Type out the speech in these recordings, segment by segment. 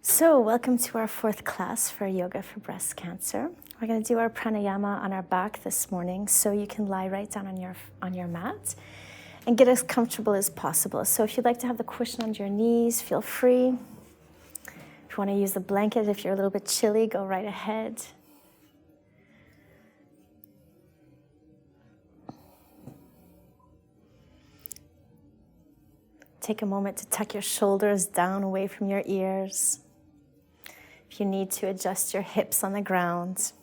So welcome to our fourth class for yoga for breast cancer. We're going to do our pranayama on our back this morning, so you can lie right down on your mat and get as comfortable as possible. So if you'd like to have the cushion under your knees, feel free. If you want to use the blanket, if you're a little bit chilly, go right ahead. Take a moment to tuck your shoulders down away from your ears. If you need to, adjust your hips on the ground.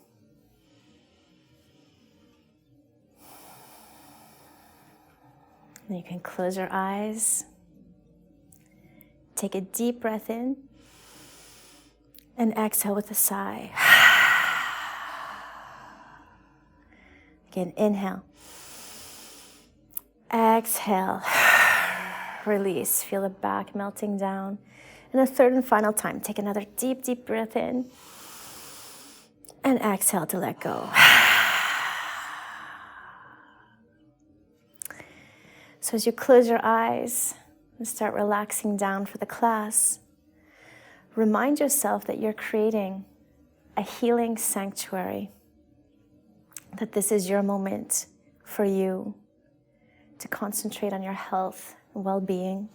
And you can close your eyes. Take a deep breath in and exhale with a sigh. Again, inhale. Exhale. Release. Feel the back melting down. And a third and final time, take another deep, deep breath in and exhale to let go. So as you close your eyes and start relaxing down for the class, remind yourself that you're creating a healing sanctuary, that this is your moment for you to concentrate on your health and well-being.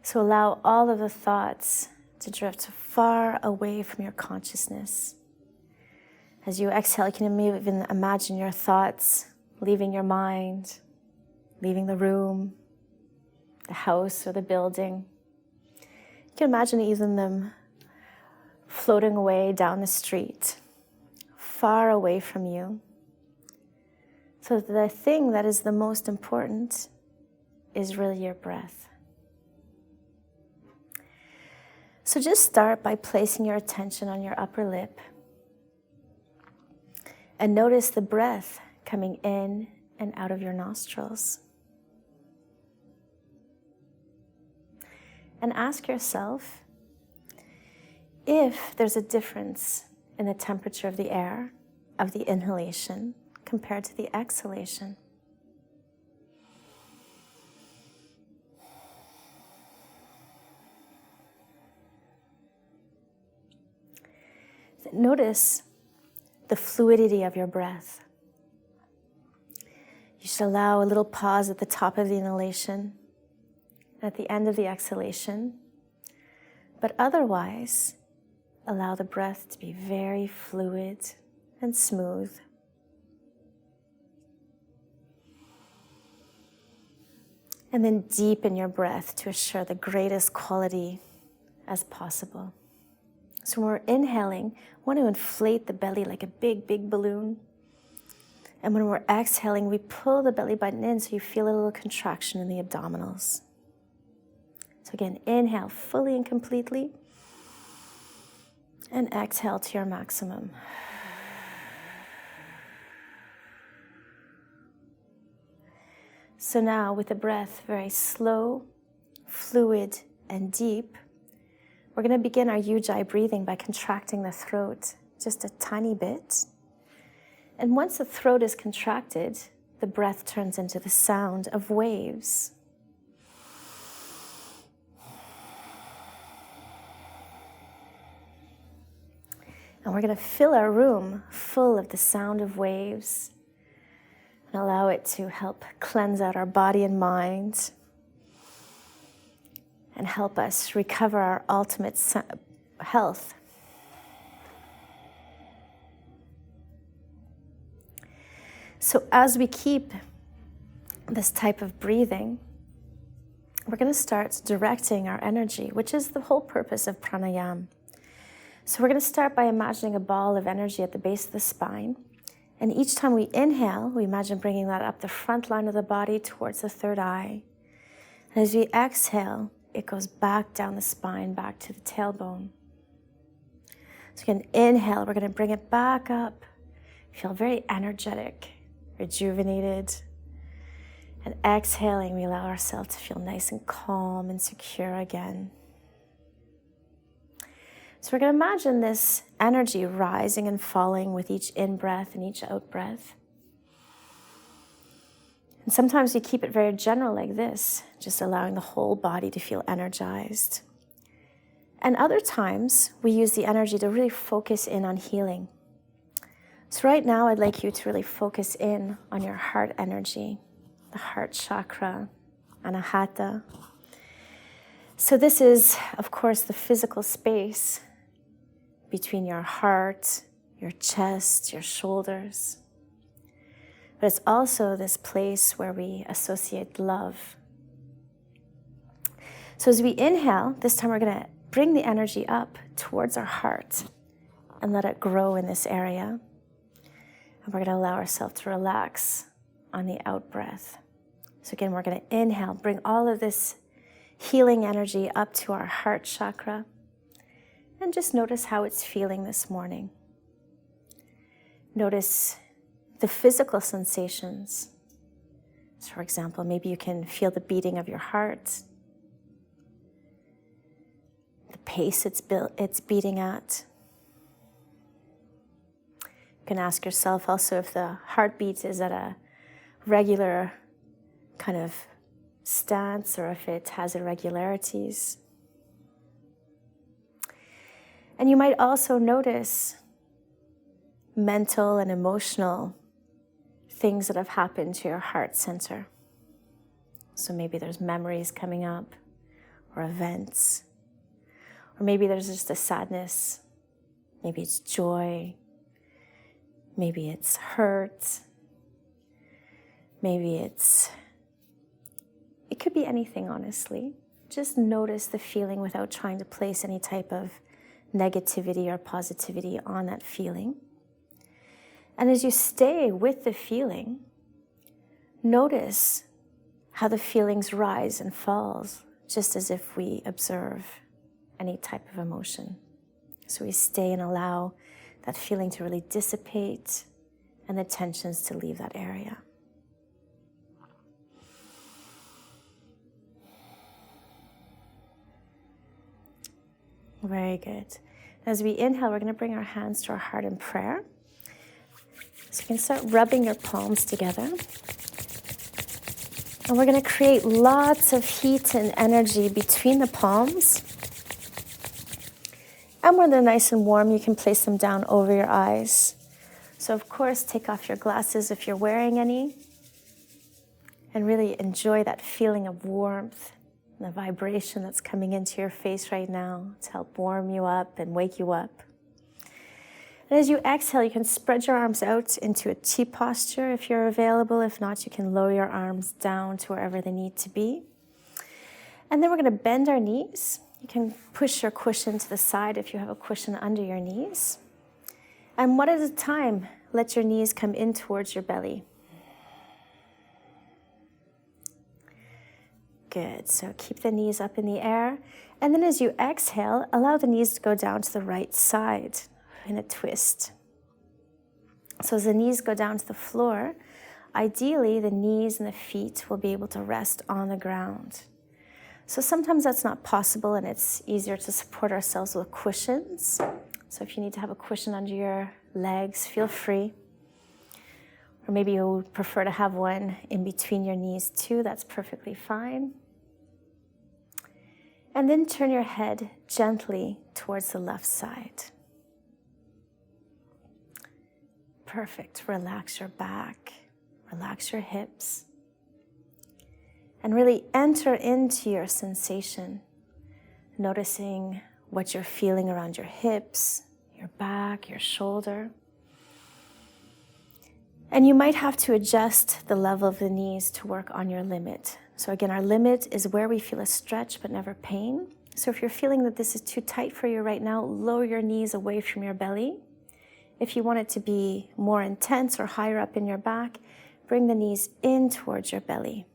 So allow all of the thoughts to drift far away from your consciousness. As you exhale, you can even imagine your thoughts leaving your mind, leaving the room, the house, or the building. You can imagine even them floating away down the street, far away from you. So the thing that is the most important is really your breath. So just start by placing your attention on your upper lip and notice the breath coming in and out of your nostrils. And ask yourself if there's a difference in the temperature of the air, of the inhalation, compared to the exhalation. Notice the fluidity of your breath. You should allow a little pause at the top of the inhalation, at the end of the exhalation, but otherwise, allow the breath to be very fluid and smooth. And then deepen your breath to assure the greatest quality as possible. So when we're inhaling, we want to inflate the belly like a big, big balloon. And when we're exhaling, we pull the belly button in so you feel a little contraction in the abdominals. So again, inhale fully and completely. And exhale to your maximum. So now with the breath very slow, fluid, and deep, we're going to begin our Ujjayi breathing by contracting the throat just a tiny bit. And once the throat is contracted, the breath turns into the sound of waves. And we're going to fill our room full of the sound of waves and allow it to help cleanse out our body and mind and help us recover our ultimate health. So as we keep this type of breathing, we're going to start directing our energy, which is the whole purpose of pranayama. So we're going to start by imagining a ball of energy at the base of the spine. And each time we inhale, we imagine bringing that up the front line of the body towards the third eye. And as we exhale, it goes back down the spine, back to the tailbone. So again, inhale, we're going to bring it back up. Feel very energetic, rejuvenated. And exhaling, we allow ourselves to feel nice and calm and secure again. So we're going to imagine this energy rising and falling with each in-breath and each out-breath. And sometimes we keep it very general like this, just allowing the whole body to feel energized. And other times, we use the energy to really focus in on healing. So right now, I'd like you to really focus in on your heart energy, the heart chakra, anahata. So this is, of course, the physical space between your heart, your chest, your shoulders. But it's also this place where we associate love. So as we inhale, this time we're going to bring the energy up towards our heart and let it grow in this area. And we're going to allow ourselves to relax on the out breath. So again, we're going to inhale, bring all of this healing energy up to our heart chakra, and just notice how it's feeling this morning. Notice the physical sensations. So for example, maybe you can feel the beating of your heart, the pace it's beating at. You can ask yourself also if the heartbeat is at a regular kind of stance or if it has irregularities. And you might also notice mental and emotional things that have happened to your heart center. So maybe there's memories coming up or events, or maybe there's just a sadness, maybe it's joy, maybe it's hurt, maybe it could be anything, honestly. Just notice the feeling without trying to place any type of negativity or positivity on that feeling. And as you stay with the feeling, notice how the feelings rise and falls, just as if we observe any type of emotion. So we stay and allow that feeling to really dissipate and the tensions to leave that area. Very good. As we inhale, we're going to bring our hands to our heart in prayer. So you can start rubbing your palms together. And we're going to create lots of heat and energy between the palms. And when they're nice and warm, you can place them down over your eyes. So of course, take off your glasses if you're wearing any. And really enjoy that feeling of warmth and the vibration that's coming into your face right now to help warm you up and wake you up. And as you exhale, you can spread your arms out into a T posture if you're available. If not, you can lower your arms down to wherever they need to be. And then we're going to bend our knees. You can push your cushion to the side if you have a cushion under your knees. And one at a time, let your knees come in towards your belly. Good. So keep the knees up in the air. And then as you exhale, allow the knees to go down to the right side in a twist. So as the knees go down to the floor, ideally the knees and the feet will be able to rest on the ground. So sometimes that's not possible and it's easier to support ourselves with cushions. So if you need to have a cushion under your legs, feel free. Or maybe you would prefer to have one in between your knees too, that's perfectly fine. And then turn your head gently towards the left side. Perfect. Relax your back, relax your hips, and really enter into your sensation, noticing what you're feeling around your hips, your back, your shoulder. And you might have to adjust the level of the knees to work on your limit. So again, our limit is where we feel a stretch but never pain. So if you're feeling that this is too tight for you right now, lower your knees away from your belly. If you want it to be more intense or higher up in your back, bring the knees in towards your belly.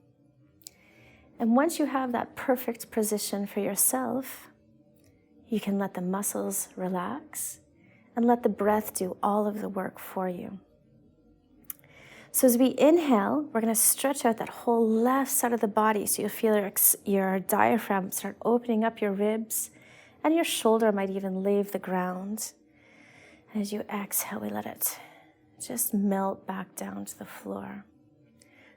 And once you have that perfect position for yourself, you can let the muscles relax and let the breath do all of the work for you. So as we inhale, we're going to stretch out that whole left side of the body. So you'll feel your diaphragm start opening up your ribs, and your shoulder might even leave the ground. And as you exhale, we let it just melt back down to the floor.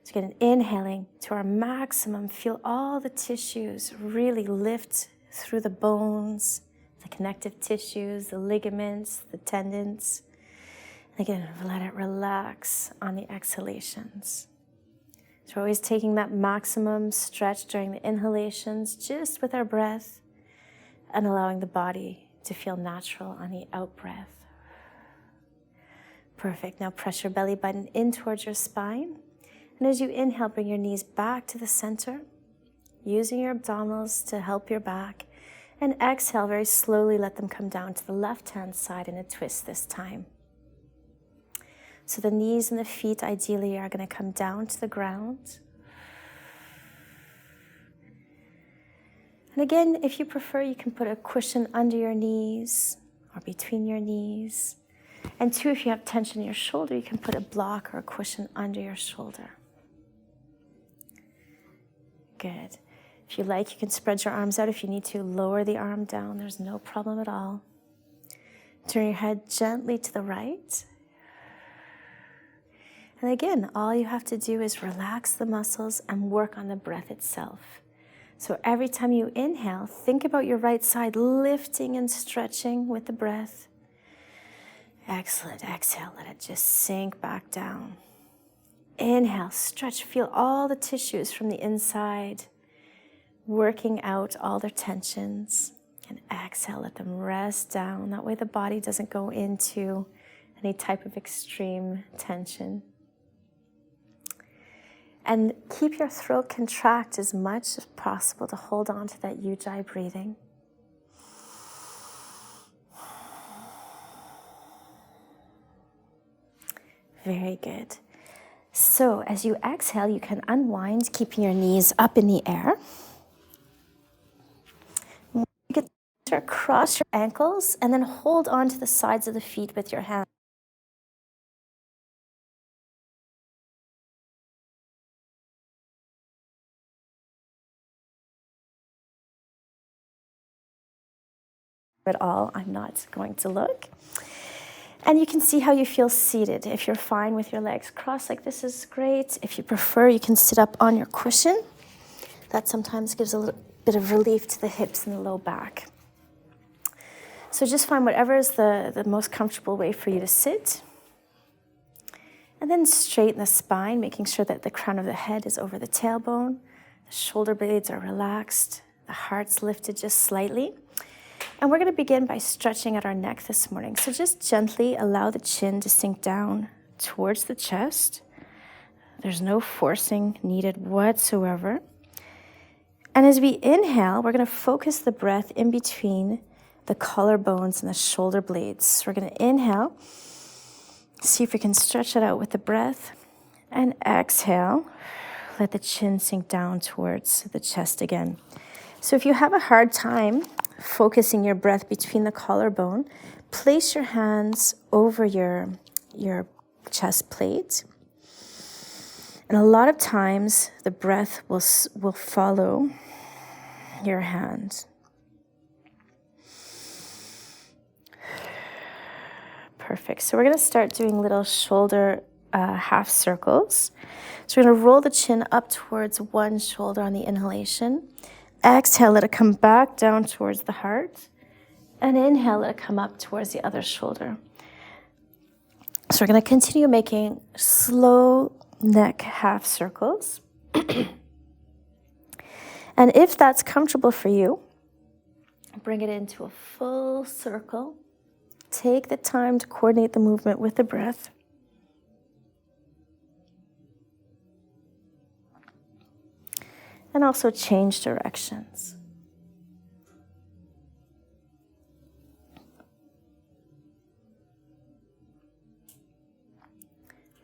So again, inhaling to our maximum, feel all the tissues really lift through the bones the connective tissues, the ligaments, the tendons. And again, let it relax on the exhalations. So we're always taking that maximum stretch during the inhalations, just with our breath, and allowing the body to feel natural on the out breath. Perfect. Now press your belly button in towards your spine. And as you inhale, bring your knees back to the center, using your abdominals to help your back. And exhale, very slowly let them come down to the left-hand side in a twist this time. So the knees and the feet ideally are going to come down to the ground. And again, if you prefer, you can put a cushion under your knees or between your knees. And two, if you have tension in your shoulder, you can put a block or a cushion under your shoulder. Good. If you like, you can spread your arms out. If you need to, lower the arm down. There's no problem at all. Turn your head gently to the right. And again, all you have to do is relax the muscles and work on the breath itself. So every time you inhale, think about your right side lifting and stretching with the breath. Excellent. Exhale, let it just sink back down. Inhale, stretch, feel all the tissues from the inside, working out all their tensions. And exhale, let them rest down. That way the body doesn't go into any type of extreme tension. And keep your throat contract as much as possible to hold on to that ujjayi breathing. Very good. So as you exhale, you can unwind, keeping your knees up in the air. You can cross your ankles and then hold on to the sides of the feet with your hands. At all, I'm not going to look. And you can see how you feel seated. If you're fine with your legs crossed like this is great. If you prefer, you can sit up on your cushion. That sometimes gives a little bit of relief to the hips and the low back. So just find whatever is the most comfortable way for you to sit. And then straighten the spine, making sure that the crown of the head is over the tailbone. The shoulder blades are relaxed. The heart's lifted just slightly. And we're going to begin by stretching at our neck this morning. So just gently allow the chin to sink down towards the chest. There's no forcing needed whatsoever. And as we inhale, we're going to focus the breath in between the collarbones and the shoulder blades. So we're going to inhale. See if we can stretch it out with the breath. And exhale. Let the chin sink down towards the chest again. So if you have a hard time focusing your breath between the collarbone, place your hands over your chest plate. And a lot of times the breath will follow your hand. Perfect. So we're going to start doing little shoulder half circles. So we're going to roll the chin up towards one shoulder on the inhalation. Exhale, let it come back down towards the heart. And inhale, let it come up towards the other shoulder. So we're going to continue making slow neck half circles. And if that's comfortable for you, bring it into a full circle. Take the time to coordinate the movement with the breath. And also change directions.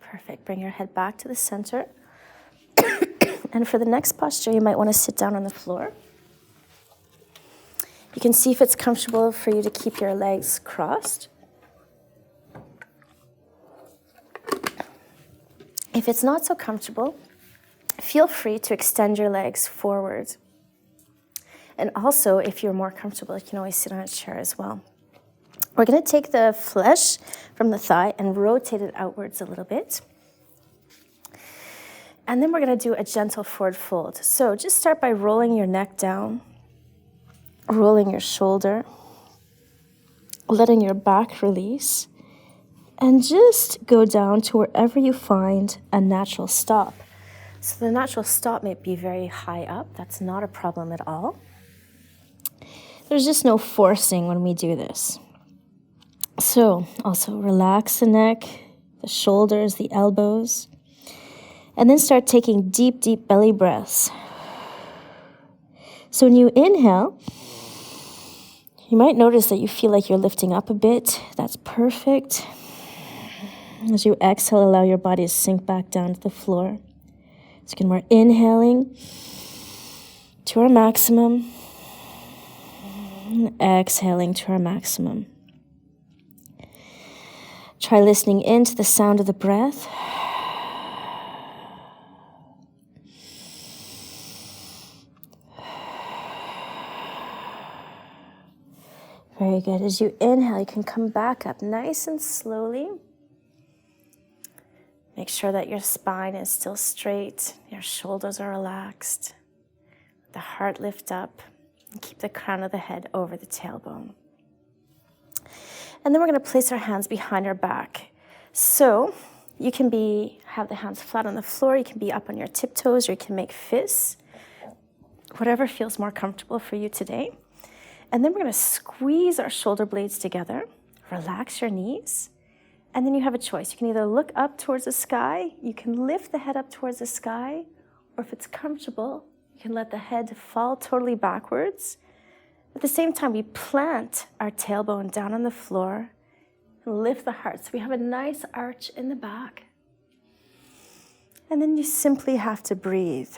Perfect. Bring your head back to the center. And for the next posture, you might want to sit down on the floor. You can see if it's comfortable for you to keep your legs crossed. If it's not so comfortable, feel free to extend your legs forward. And also, if you're more comfortable, you can always sit on a chair as well. We're going to take the flesh from the thigh and rotate it outwards a little bit. And then we're going to do a gentle forward fold. So just start by rolling your neck down, rolling your shoulder, letting your back release, and just go down to wherever you find a natural stop. So the natural stop may be very high up. That's not a problem at all. There's just no forcing when we do this. So also relax the neck, the shoulders, the elbows, and then start taking deep, deep belly breaths. So when you inhale, you might notice that you feel like you're lifting up a bit. That's perfect. As you exhale, allow your body to sink back down to the floor. So again, we're inhaling to our maximum, and exhaling to our maximum. Try listening into the sound of the breath. Very good. As you inhale, you can come back up nice and slowly. Make sure that your spine is still straight, your shoulders are relaxed, the heart lift up, and keep the crown of the head over the tailbone. And then we're going to place our hands behind our back. So you can have the hands flat on the floor, you can be up on your tiptoes, or you can make fists, whatever feels more comfortable for you today. And then we're going to squeeze our shoulder blades together, relax your knees, and then you have a choice. You can either look up towards the sky, you can lift the head up towards the sky, or if it's comfortable, you can let the head fall totally backwards. At the same time, we plant our tailbone down on the floor and lift the heart. So we have a nice arch in the back. And then you simply have to breathe.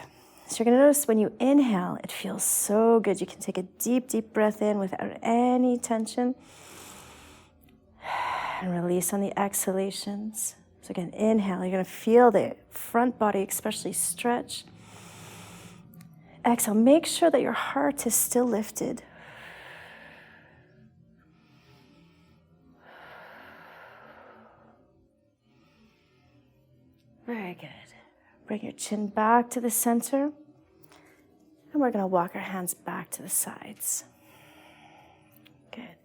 So you're going to notice when you inhale, it feels so good. You can take a deep, deep breath in without any tension. And release on the exhalations. So again, inhale, you're going to feel the front body especially stretch. Exhale, make sure that your heart is still lifted. Very good. Bring your chin back to the center. And we're going to walk our hands back to the sides. Good.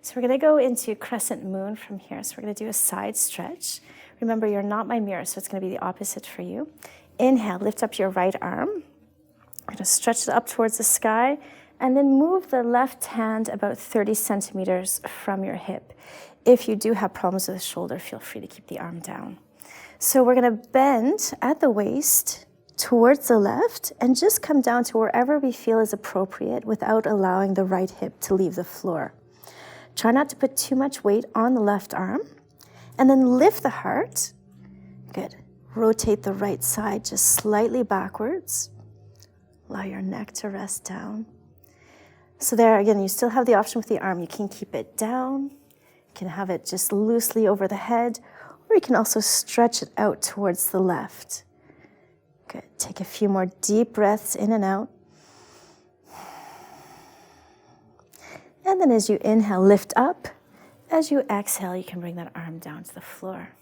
So we're going to go into Crescent Moon from here. So we're going to do a side stretch. Remember, you're not my mirror, so it's going to be the opposite for you. Inhale, lift up your right arm. We're going to stretch it up towards the sky. And then move the left hand about 30 centimeters from your hip. If you do have problems with the shoulder, feel free to keep the arm down. So we're going to bend at the waist towards the left and just come down to wherever we feel is appropriate without allowing the right hip to leave the floor. Try not to put too much weight on the left arm. And then lift the heart. Good. Rotate the right side just slightly backwards. Allow your neck to rest down. So there, again, you still have the option with the arm. You can keep it down. You can have it just loosely over the head. Or you can also stretch it out towards the left. Good. Take a few more deep breaths in and out. And then as you inhale, lift up. As you exhale, you can bring that arm down to the floor.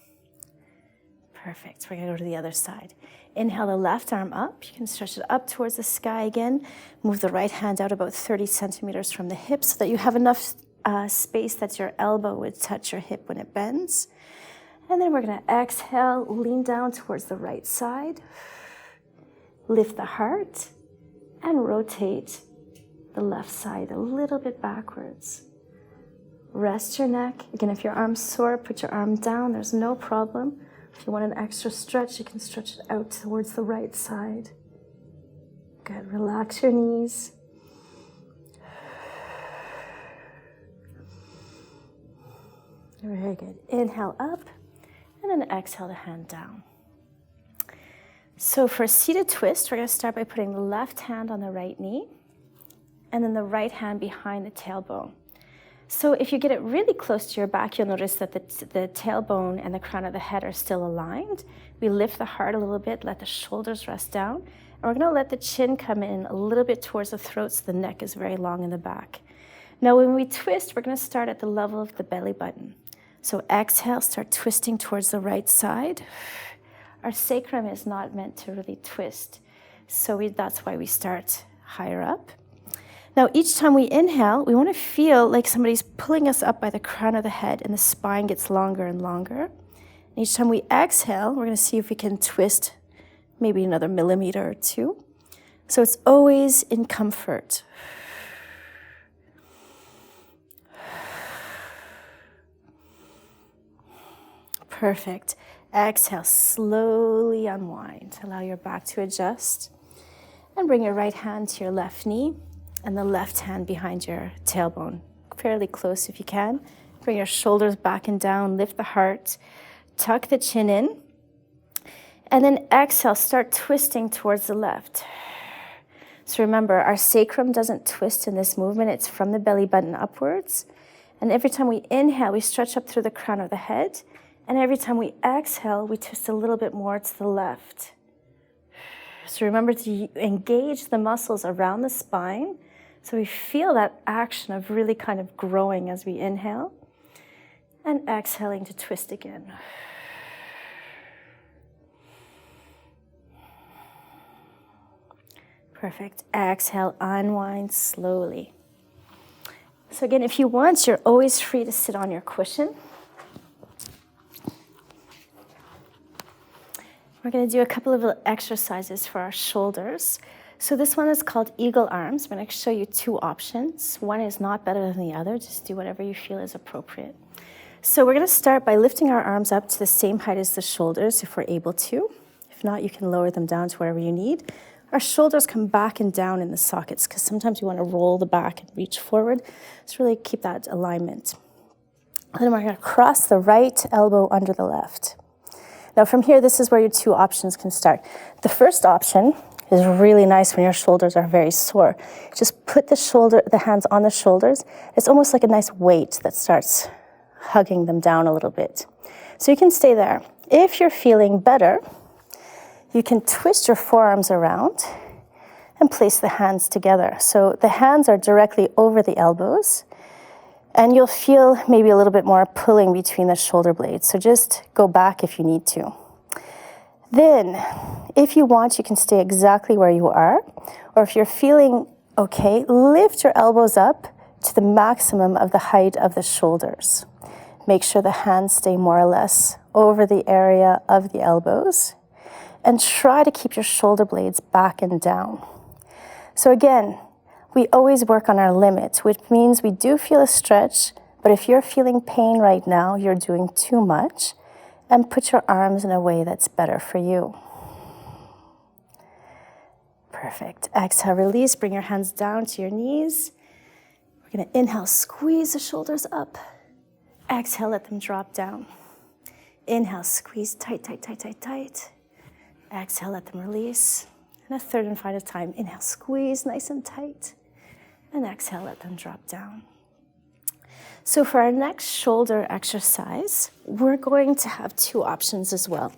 Perfect. We're going to go to the other side. Inhale the left arm up. You can stretch it up towards the sky again. Move the right hand out about 30 centimeters from the hip so that you have enough space that your elbow would touch your hip when it bends. And then we're going to exhale, lean down towards the right side. Lift the heart and rotate the left side a little bit backwards. Rest your neck. Again, if your arm's sore, put your arm down. There's no problem. If you want an extra stretch, you can stretch it out towards the right side. Good. Relax your knees. Very good. Inhale up. And then exhale the hand down. So for a seated twist, we're going to start by putting the left hand on the right knee and then the right hand behind the tailbone. So if you get it really close to your back, you'll notice that the tailbone and the crown of the head are still aligned. We lift the heart a little bit, let the shoulders rest down, and we're going to let the chin come in a little bit towards the throat so the neck is very long in the back. Now when we twist, we're going to start at the level of the belly button. So exhale, start twisting towards the right side. Our sacrum is not meant to really twist, so that's why we start higher up. Now, each time we inhale, we want to feel like somebody's pulling us up by the crown of the head and the spine gets longer and longer. And each time we exhale, we're going to see if we can twist maybe another millimeter or two. So it's always in comfort. Perfect. Exhale, slowly unwind. Allow your back to adjust. And bring your right hand to your left knee and the left hand behind your tailbone, fairly close if you can. Bring your shoulders back and down, lift the heart, tuck the chin in, and then exhale, start twisting towards the left. So remember, our sacrum doesn't twist in this movement, it's from the belly button upwards. And every time we inhale, we stretch up through the crown of the head, and every time we exhale, we twist a little bit more to the left. So remember to engage the muscles around the spine so we feel that action of really kind of growing as we inhale and exhaling to twist again. Perfect. Exhale, unwind slowly. So again, if you want, you're always free to sit on your cushion. We're going to do a couple of little exercises for our shoulders. So this one is called eagle arms. I'm going to show you two options. One is not better than the other. Just do whatever you feel is appropriate. So we're going to start by lifting our arms up to the same height as the shoulders if we're able to. If not, you can lower them down to wherever you need. Our shoulders come back and down in the sockets because sometimes you want to roll the back and reach forward. So really keep that alignment. And then we're going to cross the right elbow under the left. Now from here, this is where your two options can start. The first option is really nice when your shoulders are very sore. Just put the hands on the shoulders. It's almost like a nice weight that starts hugging them down a little bit. So you can stay there. If you're feeling better, you can twist your forearms around and place the hands together. So the hands are directly over the elbows, and you'll feel maybe a little bit more pulling between the shoulder blades. So just go back if you need to. Then, if you want, you can stay exactly where you are, or if you're feeling okay, lift your elbows up to the maximum of the height of the shoulders. Make sure the hands stay more or less over the area of the elbows, and try to keep your shoulder blades back and down. So again, we always work on our limit, which means we do feel a stretch, but if you're feeling pain right now, you're doing too much, and put your arms in a way that's better for you. Perfect. Exhale, release, bring your hands down to your knees. We're gonna inhale, squeeze the shoulders up. Exhale, let them drop down. Inhale, squeeze tight, tight, tight, tight, tight. Exhale, let them release. And a third and final time, inhale, squeeze nice and tight. And exhale, let them drop down. So for our next shoulder exercise, we're going to have two options as well.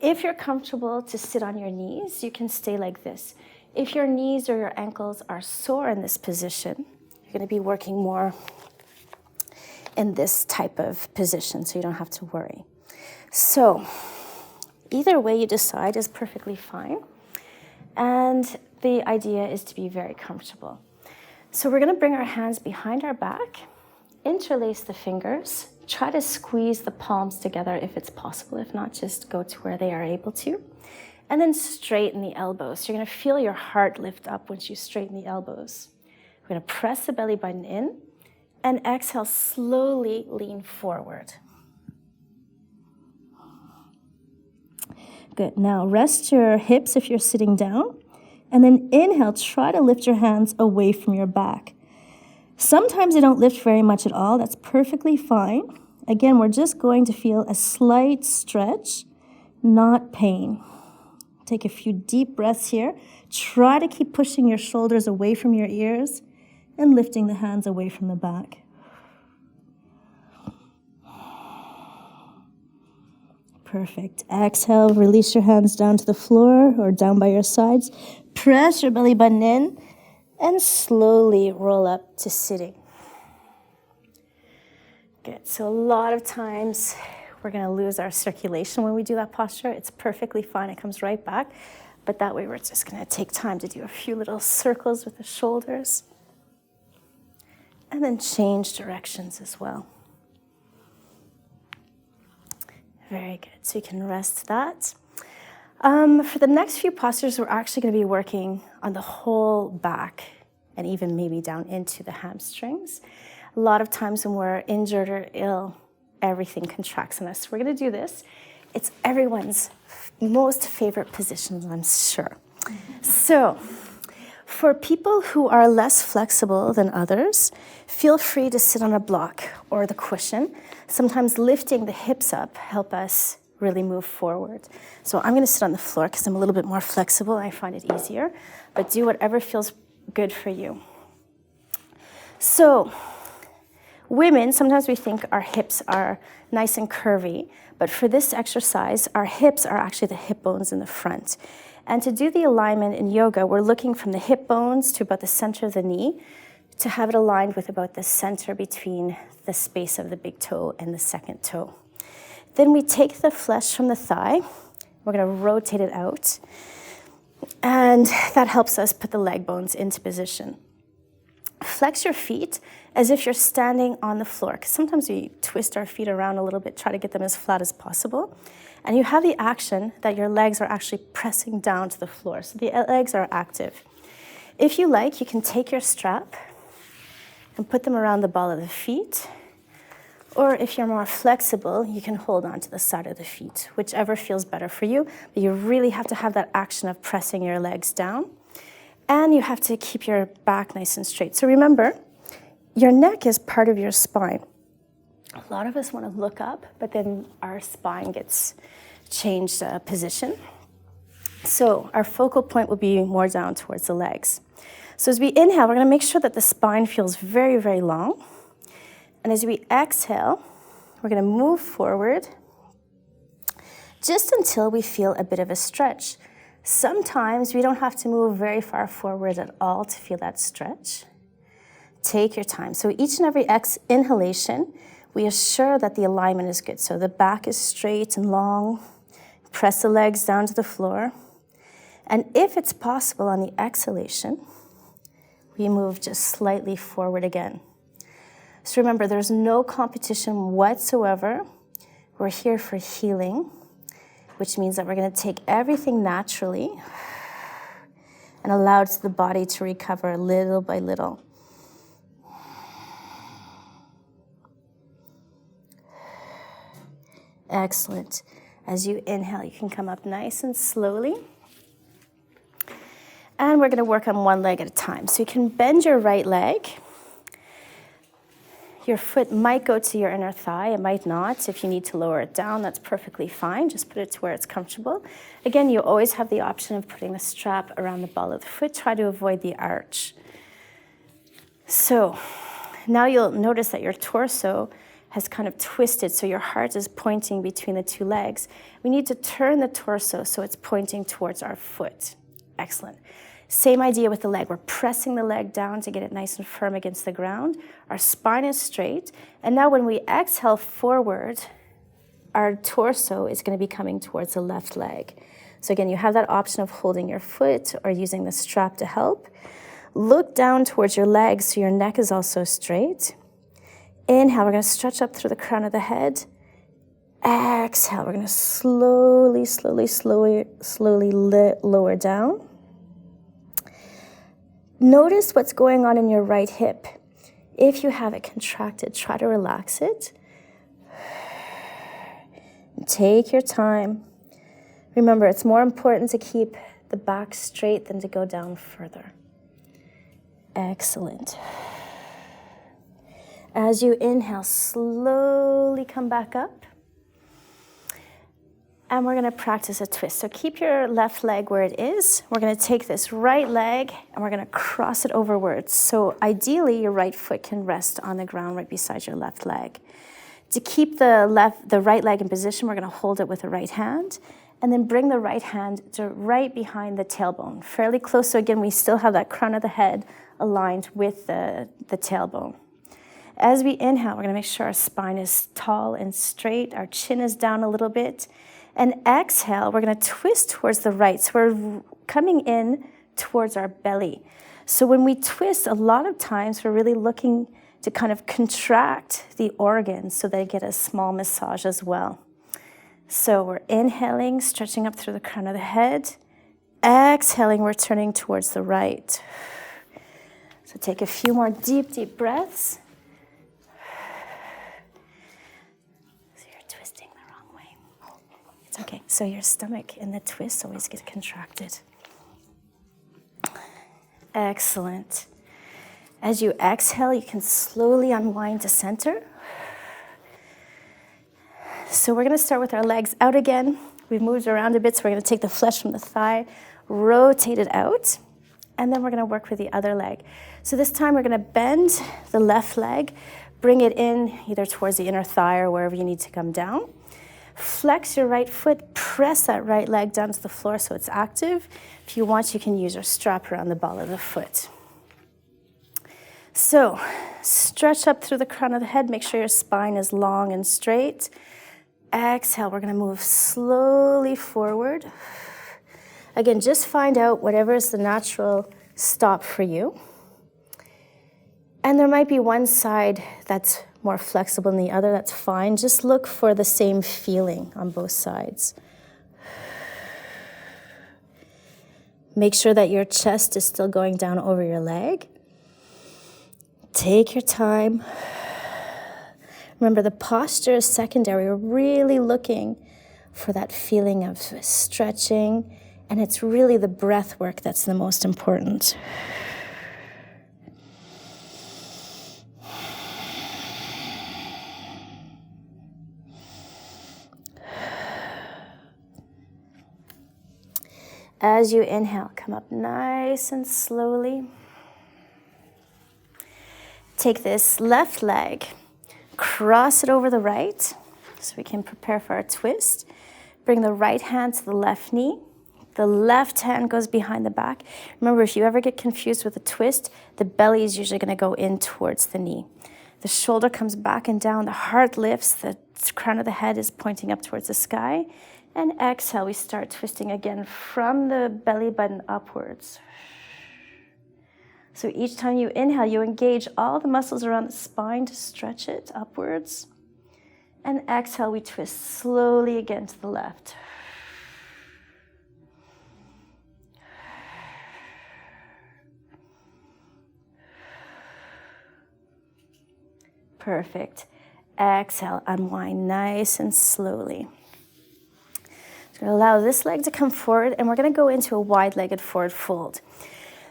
If you're comfortable to sit on your knees, you can stay like this. If your knees or your ankles are sore in this position, you're going to be working more in this type of position, so you don't have to worry. So either way you decide is perfectly fine. And the idea is to be very comfortable. So we're going to bring our hands behind our back, interlace the fingers, try to squeeze the palms together if it's possible. If not, just go to where they are able to. And then straighten the elbows. So you're going to feel your heart lift up once you straighten the elbows. We're going to press the belly button in and exhale, slowly lean forward. Good. Now rest your hips if you're sitting down. And then inhale, try to lift your hands away from your back. Sometimes they don't lift very much at all. That's perfectly fine. Again, we're just going to feel a slight stretch, not pain. Take a few deep breaths here. Try to keep pushing your shoulders away from your ears and lifting the hands away from the back. Perfect. Exhale, release your hands down to the floor or down by your sides. Press your belly button in and slowly roll up to sitting. Good. So a lot of times we're going to lose our circulation when we do that posture. It's perfectly fine. It comes right back. But that way we're just going to take time to do a few little circles with the shoulders. And then change directions as well. Very good. So you can rest that. For the next few postures, we're actually going to be working on the whole back and even maybe down into the hamstrings. A lot of times when we're injured or ill, everything contracts in us. We're going to do this. It's everyone's most favorite position, I'm sure. So for people who are less flexible than others, feel free to sit on a block or the cushion. Sometimes lifting the hips up help us really move forward. So I'm going to sit on the floor because I'm a little bit more flexible. I find it easier, but do whatever feels good for you. So women, sometimes we think our hips are nice and curvy, but for this exercise, our hips are actually the hip bones in the front. And to do the alignment in yoga, we're looking from the hip bones to about the center of the knee to have it aligned with about the center between the space of the big toe and the second toe. Then we take the flesh from the thigh. We're going to rotate it out. And that helps us put the leg bones into position. Flex your feet as if you're standing on the floor, because sometimes we twist our feet around a little bit, try to get them as flat as possible. And you have the action that your legs are actually pressing down to the floor. So the legs are active. If you like, you can take your strap and put them around the ball of the feet. Or if you're more flexible, you can hold on to the side of the feet, whichever feels better for you. But you really have to have that action of pressing your legs down. And you have to keep your back nice and straight. So remember, your neck is part of your spine. A lot of us want to look up, but then our spine gets changed position. So our focal point will be more down towards the legs. So as we inhale, we're going to make sure that the spine feels very, very long. And as we exhale, we're going to move forward just until we feel a bit of a stretch. Sometimes we don't have to move very far forward at all to feel that stretch. Take your time. So each and every inhalation, we assure that the alignment is good. So the back is straight and long. Press the legs down to the floor. And if it's possible on the exhalation, we move just slightly forward again. So remember, there's no competition whatsoever. We're here for healing, which means that we're going to take everything naturally and allow the body to recover little by little. Excellent. As you inhale, you can come up nice and slowly. And we're going to work on one leg at a time. So you can bend your right leg. Your foot might go to your inner thigh, it might not. If you need to lower it down, that's perfectly fine. Just put it to where it's comfortable. Again, you always have the option of putting the strap around the ball of the foot. Try to avoid the arch. So now you'll notice that your torso has kind of twisted, so your heart is pointing between the two legs. We need to turn the torso so it's pointing towards our foot. Excellent. Same idea with the leg. We're pressing the leg down to get it nice and firm against the ground. Our spine is straight. And now when we exhale forward, our torso is going to be coming towards the left leg. So again, you have that option of holding your foot or using the strap to help. Look down towards your legs so your neck is also straight. Inhale, we're going to stretch up through the crown of the head. Exhale, we're going to slowly lower down. Notice what's going on in your right hip. If you have it contracted, try to relax it. Take your time. Remember, it's more important to keep the back straight than to go down further. Excellent. As you inhale, slowly come back up. And we're going to practice a twist. So keep your left leg where it is. We're going to take this right leg and we're going to cross it overwards. So ideally, your right foot can rest on the ground right beside your left leg. To keep the right leg in position, we're going to hold it with the right hand and then bring the right hand to right behind the tailbone, fairly close. So again, we still have that crown of the head aligned with the tailbone. As we inhale, we're going to make sure our spine is tall and straight. Our chin is down a little bit. And exhale, we're going to twist towards the right. So we're coming in towards our belly. So when we twist, a lot of times we're really looking to kind of contract the organs so they get a small massage as well. So we're inhaling, stretching up through the crown of the head. Exhaling, we're turning towards the right. So take a few more deep, deep breaths. So you're twisting the wrong way. It's okay. So your stomach in the twist always gets contracted. Excellent. As you exhale, you can slowly unwind to center. So we're going to start with our legs out again. We've moved around a bit, so we're going to take the flesh from the thigh, rotate it out, and then we're going to work with the other leg. So this time we're going to bend the left leg, bring it in either towards the inner thigh or wherever you need to come down. Flex your right foot, press that right leg down to the floor so it's active. If you want, you can use your strap around the ball of the foot. So stretch up through the crown of the head, make sure your spine is long and straight. Exhale, we're going to move slowly forward. Again, just find out whatever is the natural stop for you. And there might be one side that's more flexible than the other, that's fine. Just look for the same feeling on both sides. Make sure that your chest is still going down over your leg. Take your time. Remember, the posture is secondary. We're really looking for that feeling of stretching, and it's really the breath work that's the most important. As you inhale, come up nice and slowly. Take this left leg, cross it over the right so we can prepare for our twist. Bring the right hand to the left knee. The left hand goes behind the back. Remember, if you ever get confused with a twist, the belly is usually going to go in towards the knee. The shoulder comes back and down. The heart lifts. The crown of the head is pointing up towards the sky. And exhale, we start twisting again from the belly button upwards. So each time you inhale, you engage all the muscles around the spine to stretch it upwards. And exhale, we twist slowly again to the left. Perfect. Exhale, unwind nice and slowly. So we're going to allow this leg to come forward, and we're going to go into a wide-legged forward fold.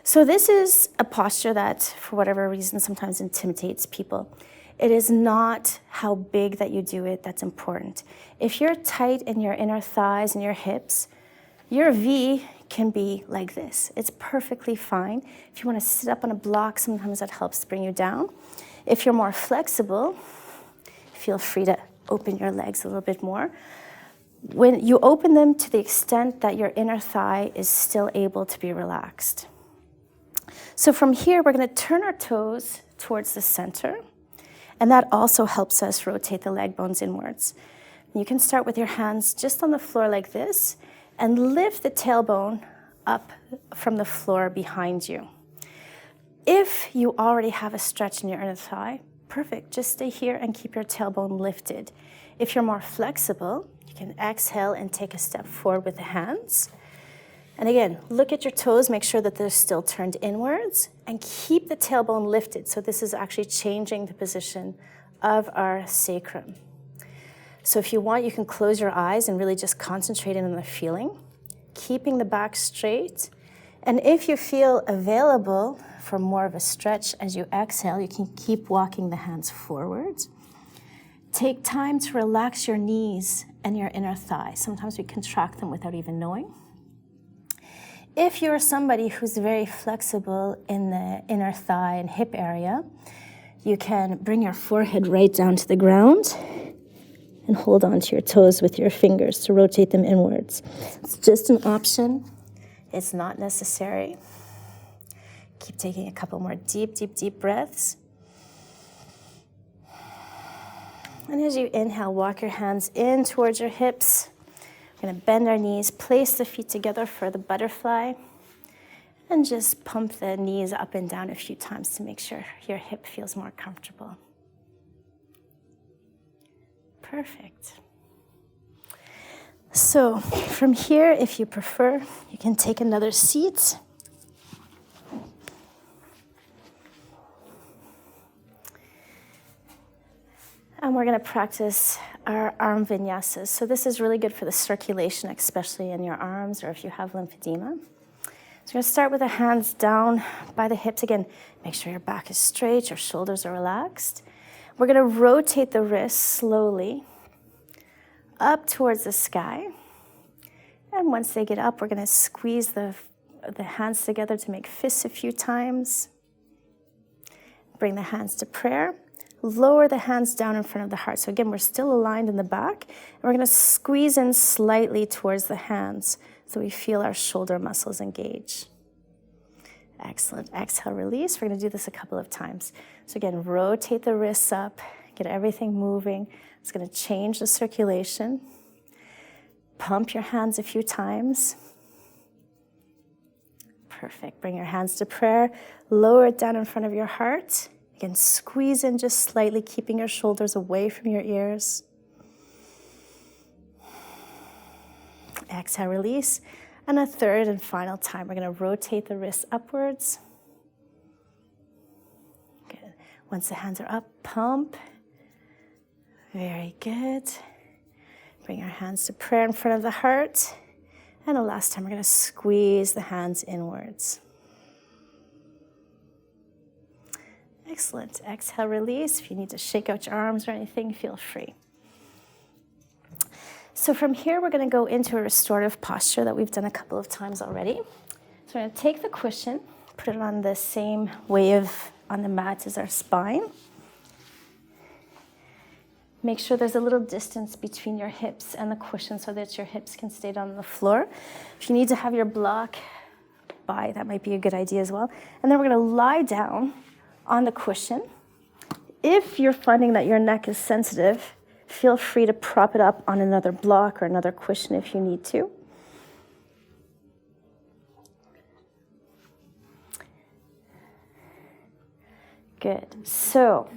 So this is a posture that, for whatever reason, sometimes intimidates people. It is not how big that you do it that's important. If you're tight in your inner thighs and your hips, your V can be like this. It's perfectly fine. If you want to sit up on a block, sometimes that helps to bring you down. If you're more flexible, feel free to open your legs a little bit more. When you open them to the extent that your inner thigh is still able to be relaxed. So from here, we're going to turn our toes towards the center, and that also helps us rotate the leg bones inwards. You can start with your hands just on the floor like this, and lift the tailbone up from the floor behind you. If you already have a stretch in your inner thigh, perfect. Just stay here and keep your tailbone lifted. If you're more flexible, you can exhale and take a step forward with the hands. And again, look at your toes, make sure that they're still turned inwards, and keep the tailbone lifted. So this is actually changing the position of our sacrum. So if you want, you can close your eyes and really just concentrate in on the feeling, keeping the back straight. And if you feel available for more of a stretch as you exhale, you can keep walking the hands forwards. Take time to relax your knees and your inner thigh. Sometimes we contract them without even knowing. If you're somebody who's very flexible in the inner thigh and hip area, you can bring your forehead right down to the ground and hold on to your toes with your fingers to rotate them inwards. It's just an option. It's not necessary. Keep taking a couple more deep, deep, deep breaths. And as you inhale, walk your hands in towards your hips. We're going to bend our knees, place the feet together for the butterfly. And just pump the knees up and down a few times to make sure your hip feels more comfortable. Perfect. So from here, if you prefer, you can take another seat. And we're going to practice our arm vinyassas. So this is really good for the circulation, especially in your arms or if you have lymphedema. So we're going to start with the hands down by the hips. Again, make sure your back is straight, your shoulders are relaxed. We're going to rotate the wrists slowly up towards the sky. And once they get up, we're going to squeeze the hands together to make fists a few times. Bring the hands to prayer. Lower the hands down in front of the heart. So again, we're still aligned in the back. And we're going to squeeze in slightly towards the hands so we feel our shoulder muscles engage. Excellent. Exhale, release. We're going to do this a couple of times. So again, rotate the wrists up. Get everything moving. It's going to change the circulation. Pump your hands a few times. Perfect. Bring your hands to prayer. Lower it down in front of your heart. Again, squeeze in just slightly, keeping your shoulders away from your ears. Exhale, release. And a third and final time, we're going to rotate the wrists upwards. Good. Once the hands are up, pump. Very good. Bring our hands to prayer in front of the heart. And the last time, we're going to squeeze the hands inwards. Excellent. Exhale, release. If you need to shake out your arms or anything, feel free. So from here, we're going to go into a restorative posture that we've done a couple of times already. So we're going to take the cushion, put it on the same way on the mat as our spine. Make sure there's a little distance between your hips and the cushion so that your hips can stay down on the floor. If you need to have your block by, that might be a good idea as well. And then we're going to lie down on the cushion. If you're finding that your neck is sensitive, feel free to prop it up on another block or another cushion if you need to. Good. So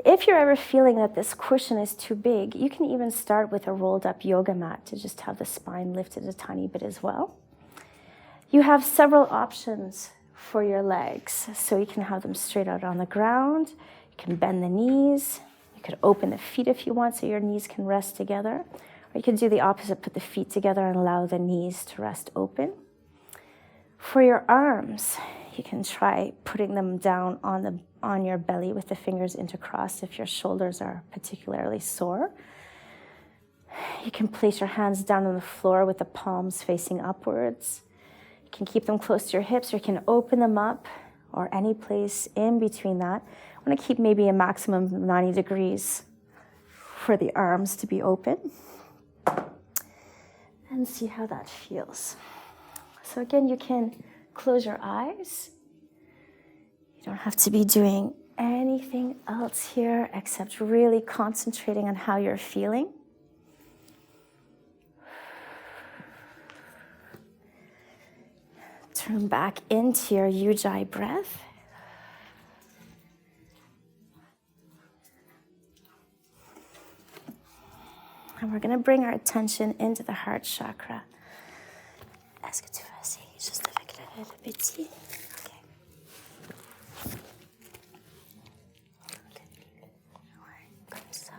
if you're ever feeling that this cushion is too big, you can even start with a rolled up yoga mat to just have the spine lifted a tiny bit as well. You have several options for your legs. So you can have them straight out on the ground. You can bend the knees. You could open the feet if you want so your knees can rest together. Or you can do the opposite, put the feet together and allow the knees to rest open. For your arms, you can try putting them down on your belly with the fingers intercrossed if your shoulders are particularly sore. You can place your hands down on the floor with the palms facing upwards. You can keep them close to your hips, or you can open them up, or any place in between that. I want to keep maybe a maximum of 90 degrees for the arms to be open. And see how that feels. So again, you can close your eyes. You don't have to be doing anything else here except really concentrating on how you're feeling. Turn back into your Ujjayi breath. And we're going to bring our attention into the heart chakra. Est-ce que tu vas essayer juste avec le petit? OK. Ouais, comme ça.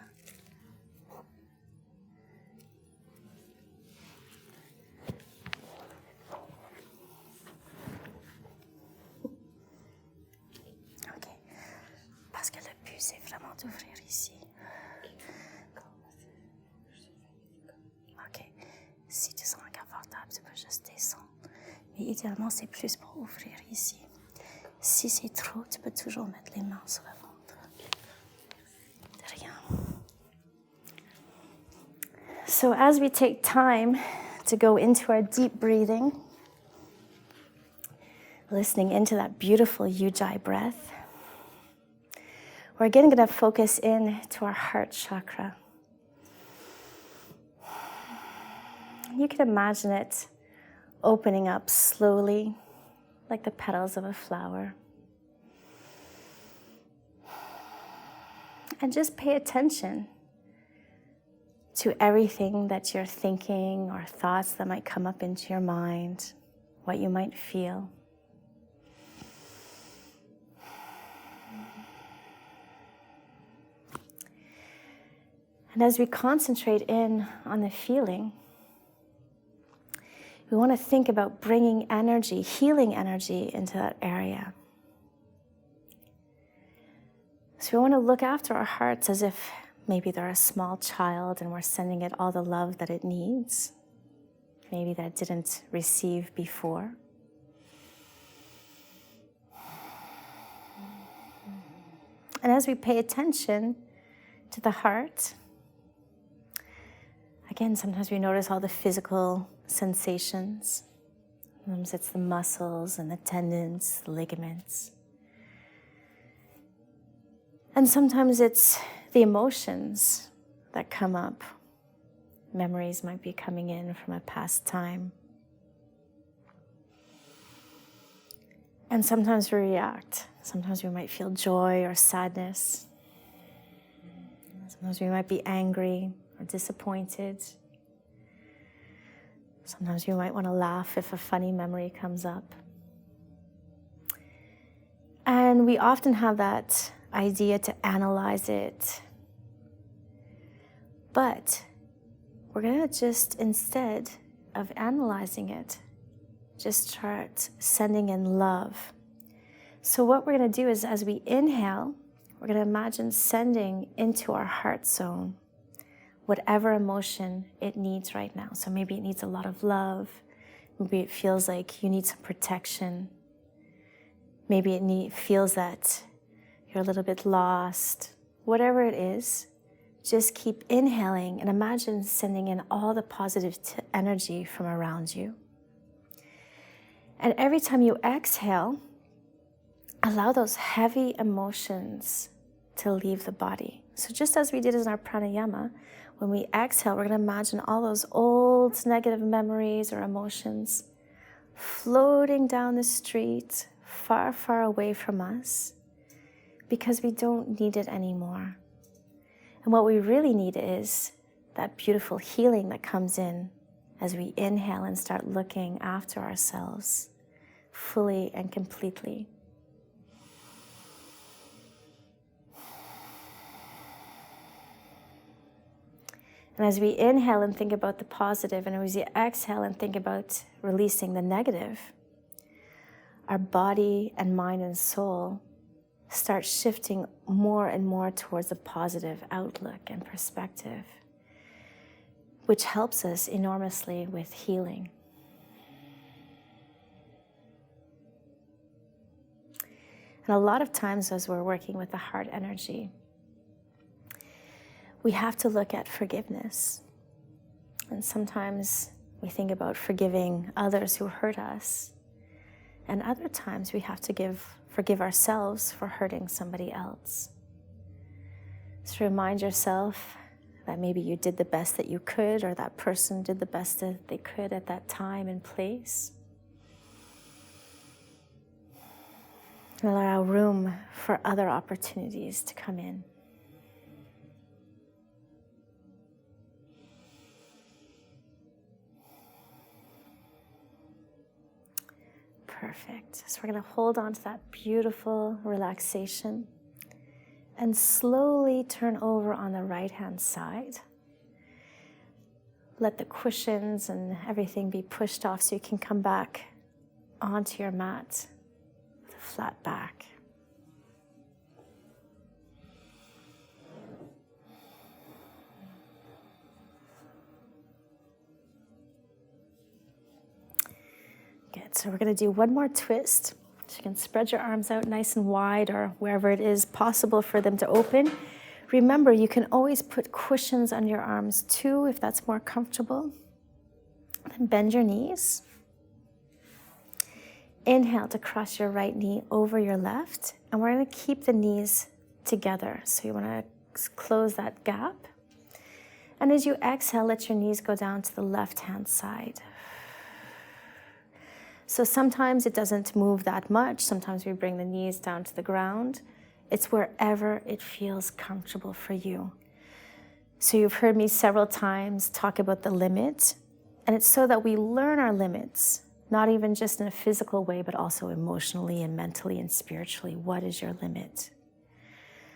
OK. Parce que le but, c'est vraiment d'ouvrir ici. OK. Si tu sens inconfortable, tu peux juste descendre. Mais idéalement, c'est plus pour ouvrir ici. Si c'est trop, tu peux toujours mettre les mains sur le ventre. De rien. So as we take time to go into our deep breathing, listening into that beautiful Ujjayi breath, we're again going to focus in to our heart chakra. You can imagine it opening up slowly like the petals of a flower. And just pay attention to everything that you're thinking or thoughts that might come up into your mind, what you might feel. And as we concentrate in on the feeling, we want to think about bringing energy, healing energy into that area. So we want to look after our hearts as if maybe they're a small child and we're sending it all the love that it needs, maybe that it didn't receive before. And as we pay attention to the heart, again, sometimes we notice all the physical sensations. Sometimes it's the muscles and the tendons, the ligaments. And sometimes it's the emotions that come up. Memories might be coming in from a past time. And sometimes we react. Sometimes we might feel joy or sadness. Sometimes we might be angry or disappointed. Sometimes we might want to laugh if a funny memory comes up. And we often have that idea to analyze it. But we're going to just, instead of analyzing it, just start sending in love. So what we're going to do is, as we inhale, we're going to imagine sending into our heart zone whatever emotion it needs right now. So maybe it needs a lot of love. Maybe it feels like you need some protection. Maybe it feels that you're a little bit lost. Whatever it is, just keep inhaling and imagine sending in all the positive energy from around you. And every time you exhale, allow those heavy emotions to leave the body. So just as we did in our pranayama, when we exhale, we're going to imagine all those old negative memories or emotions floating down the street, far, far away from us, because we don't need it anymore. And what we really need is that beautiful healing that comes in as we inhale and start looking after ourselves fully and completely. And as we inhale and think about the positive, and as we exhale and think about releasing the negative, our body and mind and soul start shifting more and more towards a positive outlook and perspective, which helps us enormously with healing. And a lot of times as we're working with the heart energy, we have to look at forgiveness. And sometimes we think about forgiving others who hurt us. And other times we have to forgive ourselves for hurting somebody else. So remind yourself that maybe you did the best that you could, or that person did the best that they could at that time and place. And allow room for other opportunities to come in. Perfect. So we're going to hold on to that beautiful relaxation and slowly turn over on the right-hand side. Let the cushions and everything be pushed off so you can come back onto your mat with a flat back. Good, so we're going to do one more twist. So you can spread your arms out nice and wide, or wherever it is possible for them to open. Remember, you can always put cushions on your arms too, if that's more comfortable. Then bend your knees. Inhale to cross your right knee over your left, and we're going to keep the knees together. So you want to close that gap. And as you exhale, let your knees go down to the left-hand side. So sometimes it doesn't move that much. Sometimes we bring the knees down to the ground. It's wherever it feels comfortable for you. So you've heard me several times talk about the limit, and it's so that we learn our limits, not even just in a physical way, but also emotionally and mentally and spiritually. What is your limit?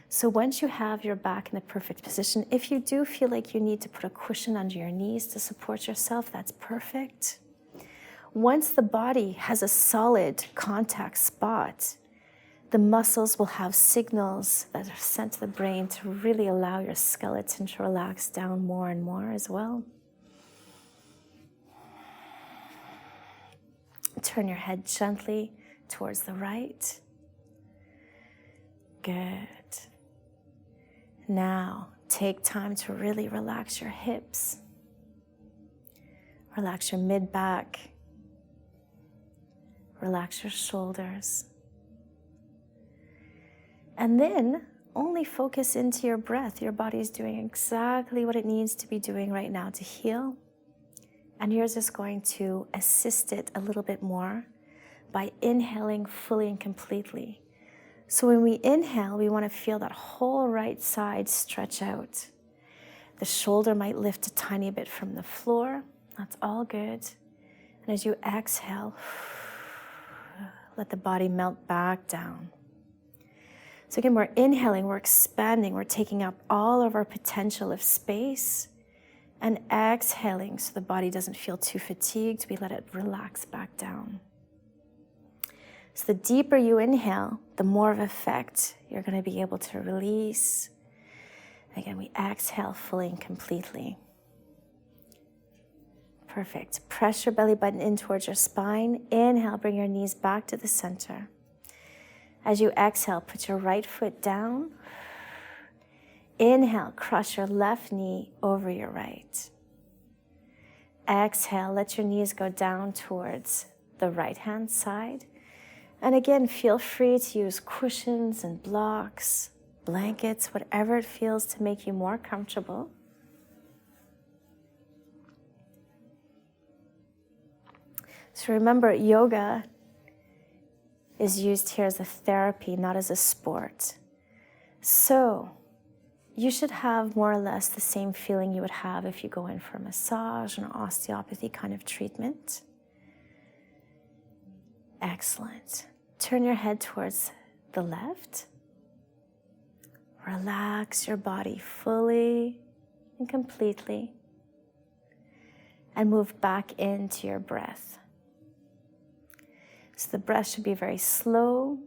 So once you have your back in the perfect position, if you do feel like you need to put a cushion under your knees to support yourself, that's perfect. Once the body has a solid contact spot, the muscles will have signals that are sent to the brain to really allow your skeleton to relax down more and more as well. Turn your head gently towards the right. Good. Now, take time to really relax your hips. Relax your mid-back. Relax your shoulders. And then only focus into your breath. Your body's doing exactly what it needs to be doing right now to heal. And yours is going to assist it a little bit more by inhaling fully and completely. So when we inhale, we want to feel that whole right side stretch out. The shoulder might lift a tiny bit from the floor. That's all good. And as you exhale, let the body melt back down. So again, we're inhaling, we're expanding, we're taking up all of our potential of space, and exhaling so the body doesn't feel too fatigued. We let it relax back down. So the deeper you inhale, the more of effect you're going to be able to release. Again, we exhale fully and completely. Perfect. Press your belly button in towards your spine. Inhale, bring your knees back to the center. As you exhale, put your right foot down. Inhale, cross your left knee over your right. Exhale, let your knees go down towards the right-hand side. And again, feel free to use cushions and blocks, blankets, whatever it feels to make you more comfortable. So remember, yoga is used here as a therapy, not as a sport. So you should have more or less the same feeling you would have if you go in for a massage and osteopathy kind of treatment. Excellent. Turn your head towards the left. Relax your body fully and completely. And move back into your breath. So the breath should be very slow,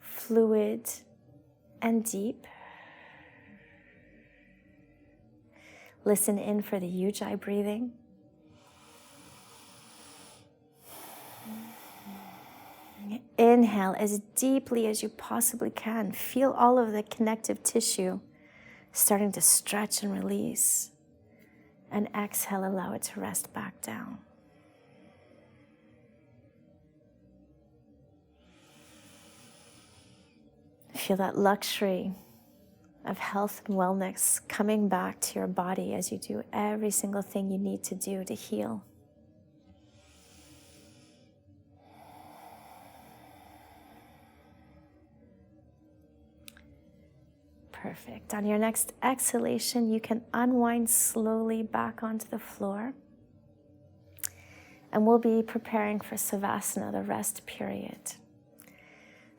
fluid, and deep. Listen in for the Ujjayi breathing. Inhale as deeply as you possibly can. Feel all of the connective tissue starting to stretch and release. And exhale, allow it to rest back down. Feel that luxury of health and wellness coming back to your body as you do every single thing you need to do to heal. Perfect. On your next exhalation, you can unwind slowly back onto the floor. And we'll be preparing for Savasana, the rest period.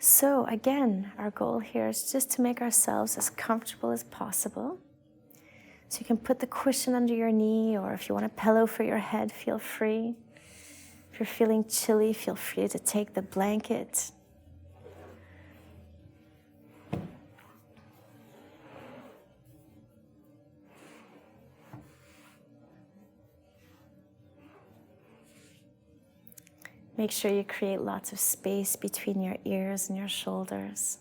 So again, our goal here is just to make ourselves as comfortable as possible. So you can put the cushion under your knee, or if you want a pillow for your head, feel free. If you're feeling chilly, feel free to take the blanket. Make sure you create lots of space between your ears and your shoulders.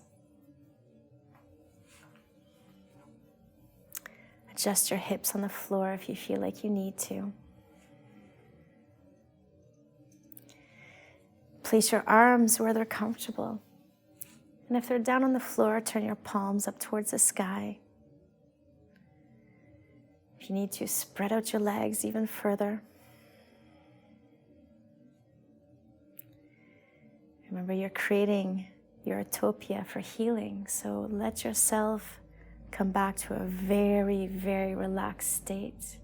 Adjust your hips on the floor if you feel like you need to. Place your arms where they're comfortable. And if they're down on the floor, turn your palms up towards the sky. If you need to, spread out your legs even further. Remember, you're creating your utopia for healing, so let yourself come back to a very, very relaxed state.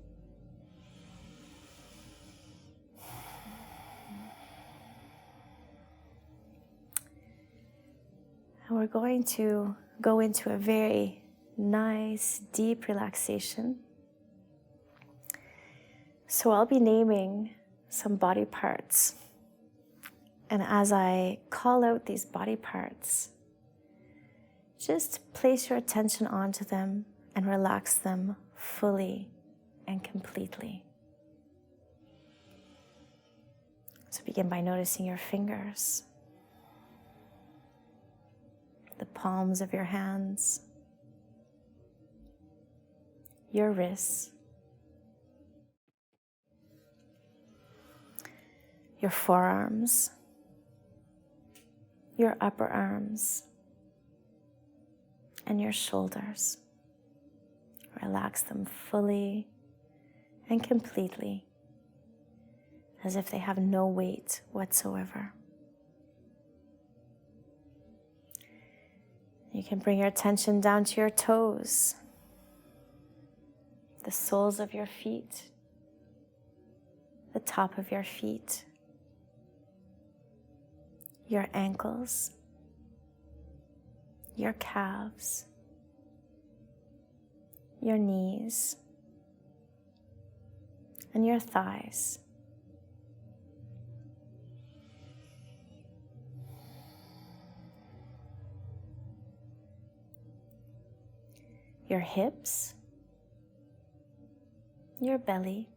And we're going to go into a very nice, deep relaxation. So I'll be naming some body parts. And as I call out these body parts, just place your attention onto them and relax them fully and completely. So begin by noticing your fingers, the palms of your hands, your wrists, your forearms, your upper arms, and your shoulders. Relax them fully and completely, as if they have no weight whatsoever. You can bring your attention down to your toes, the soles of your feet, the top of your feet, your ankles, your calves, your knees, and your thighs. Your hips, your belly,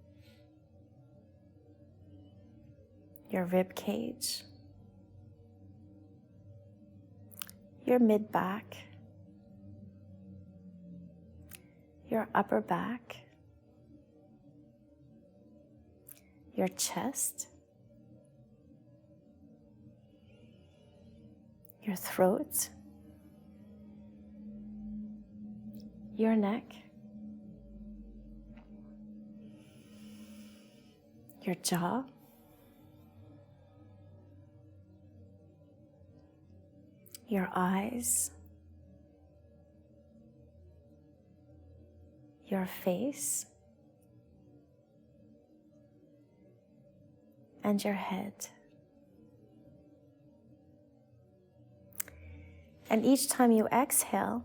your rib cage, your mid-back, your upper back, your chest, your throat, your neck, your jaw, your eyes, your face, and your head. And each time you exhale,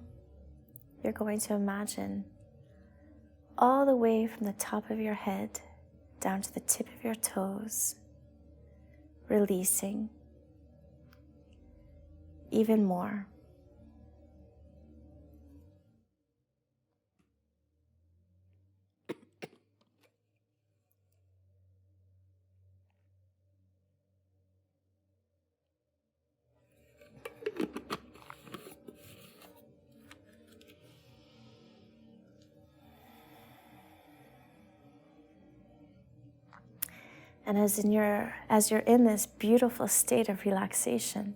you're going to imagine all the way from the top of your head down to the tip of your toes, releasing even more. And as you're in this beautiful state of relaxation,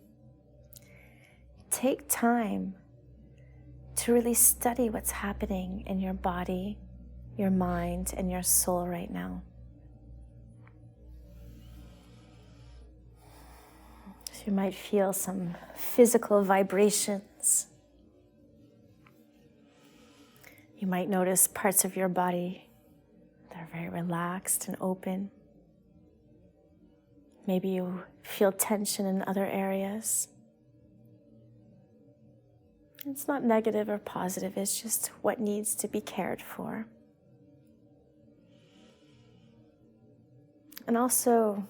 take time to really study what's happening in your body, your mind, and your soul right now. So you might feel some physical vibrations. You might notice parts of your body that are very relaxed and open. Maybe you feel tension in other areas. It's not negative or positive, it's just what needs to be cared for. And also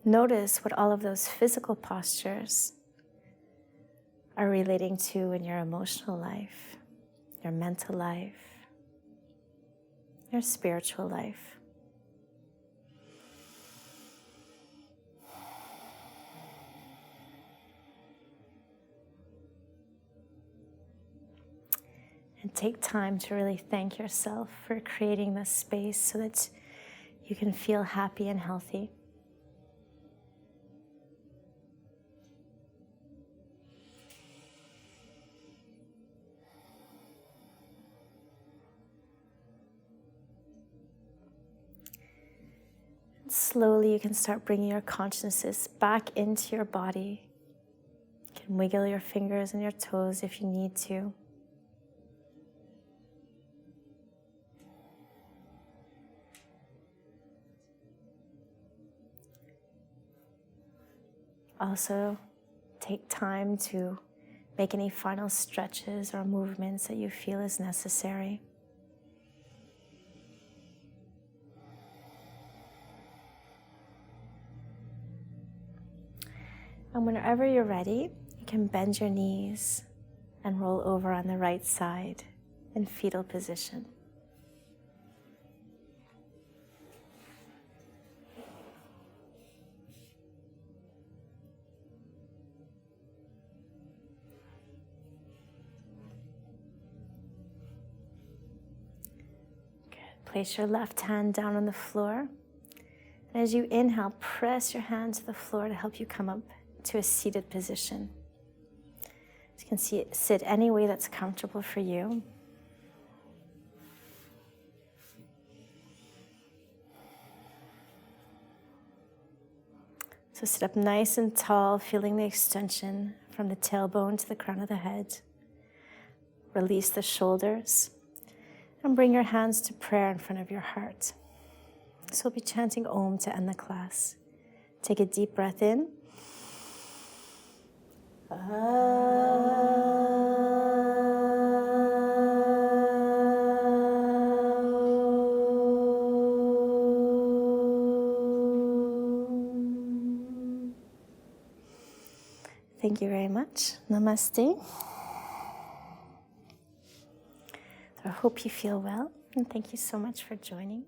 notice what all of those physical postures are relating to in your emotional life, your mental life, your spiritual life. And take time to really thank yourself for creating this space so that you can feel happy and healthy. And slowly you can start bringing your consciousness back into your body, can wiggle your fingers and your toes if you need to. Also, take time to make any final stretches or movements that you feel is necessary. And whenever you're ready, you can bend your knees and roll over on the right side in fetal position. Place your left hand down on the floor. And as you inhale, press your hand to the floor to help you come up to a seated position. You can sit any way that's comfortable for you. So sit up nice and tall, feeling the extension from the tailbone to the crown of the head. Release the shoulders. And bring your hands to prayer in front of your heart. So we'll be chanting Om to end the class. Take a deep breath in. Thank you very much. Namaste. I hope you feel well, and thank you so much for joining.